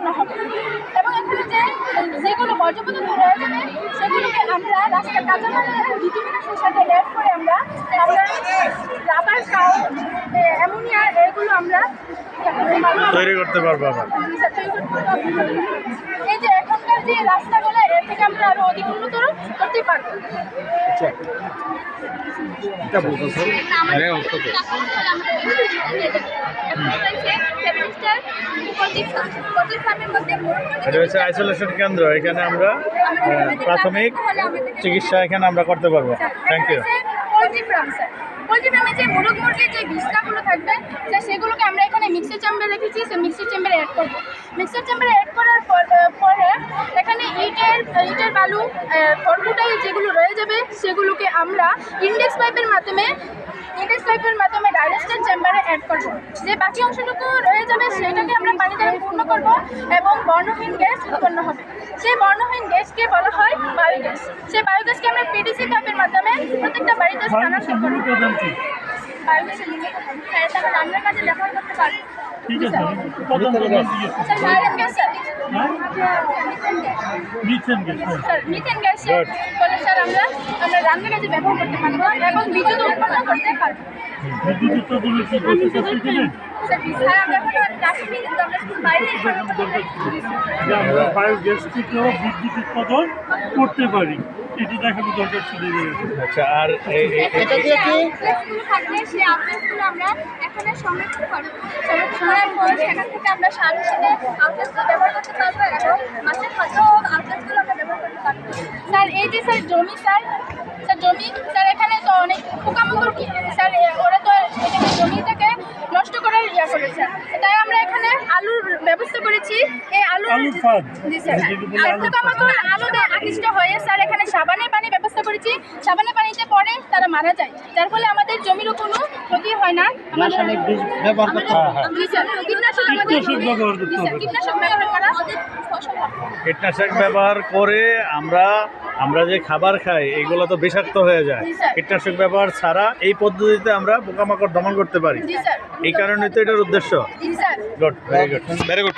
ঝুঁকিপূর্ণ হবে। এবং এখানে যেগুলো বর্জ্য পদার্থ রয়ে যাবে সেগুলোকে আমরা রাস্তার কাঁচামালের বিটুমিনাসের সাথে অ্যাড করে আমরা রাবার কাউন্ট অ্যামোনিয়া এগুলো আমরা তৈরি করতে পারবো আবার। এই যে এখনকার যে রাস্তাগুলো এর থেকে আমরা আরো অধিক উন্নতর করতে পারবো। এটা হচ্ছে আইসোলেশন কেন্দ্র, এখানে আমরা প্রাথমিক চিকিৎসা এখানে আমরা করতে পারবো। Thank you. Poultry farm sir, poultry ফার্মে যে মুরগ মুরগির যে বিছনাগুলো থাকবে সেগুলোকে আমরা এখানে মিক্সার চেম্বারে রেখেছি, সে মিক্সার চেম্বারে অ্যাড করবো। মিক্সার চেম্বারে অ্যাড করার পরে এখানে ইটের বালু খড়কুটাই যেগুলো রয়ে যাবে সেগুলোকে আমরা ইন্ডেক্স পাইপের মাধ্যমে ডাইরেক্টেড চেম্বারে অ্যাড করবো। যে বাকি অংশটুকু রয়ে যাবে সেটাকে আমরা পানি দ্বারা পূর্ণ করবো এবং বর্ণহীন গ্যাস উৎপন্ন হবে। সেই বর্ণহীন গ্যাসকে বলা হয় বায়োগ্যাস। সেই বায়োগ্যাসকে আমরা পিডিসি পাইপের মাধ্যমে প্রত্যেকটা বাড়িতে স্থানান্তর করবো। বায়োগ্যাসের আমরা রান্নার কাজে ব্যবহার করতে পারবো। মিথেন গ্যাস বলে স্যার আমরা রান্নার কাজে ব্যবহার করতে পারবো এবং বিদ্যুৎ উৎপন্ন করতে পারবো। আমরা বায়োগ্যাস থেকেও বিদ্যুৎ উৎপাদন করতে পারি, এটি দেখানো দরকার ছিল। আচ্ছা, আর থাকলে সেই আউটলেটগুলো আমরা এখানে সংরক্ষণ করবো। সংরক্ষণ করার পর সেখান থেকে আমরা সার হিসেবে আউটলেটগুলো ব্যবহার করতে পারবো এবং মাছের খাদ্য আউটলেটগুলো আমরা ব্যবহার করতে পারবো। স্যার এই যে স্যার জমি স্যার এখানে তো অনেক পোকামাকড় কি স্যার ওরা তো এখানে জমিটাকে নষ্ট করার করে স্যার, তাই আমরা এখানে আলুর ব্যবস্থা করেছি। এই জি স্যার, পোকামাকড় আলুতে আকৃষ্ট হয়ে স্যার এখানে সাবানের পানি ব্যবস্থা করেছি। সাবানের পানিতে পরে তারা মারা যায়, যার ফলে আমাদের জমিরও কোনো ক্ষতি হয় না। কীটনাশক ব্যবহার করে আমরা যে খাবার খাই এগুলো তো বিষাক্ত হয়ে যায়। কীটনাশক ব্যবহার ছাড়া এই পদ্ধতিতে আমরা পোকামাকড় দমন করতে পারি। এই কারণে তো এটার উদ্দেশ্য। Good, very good, very good.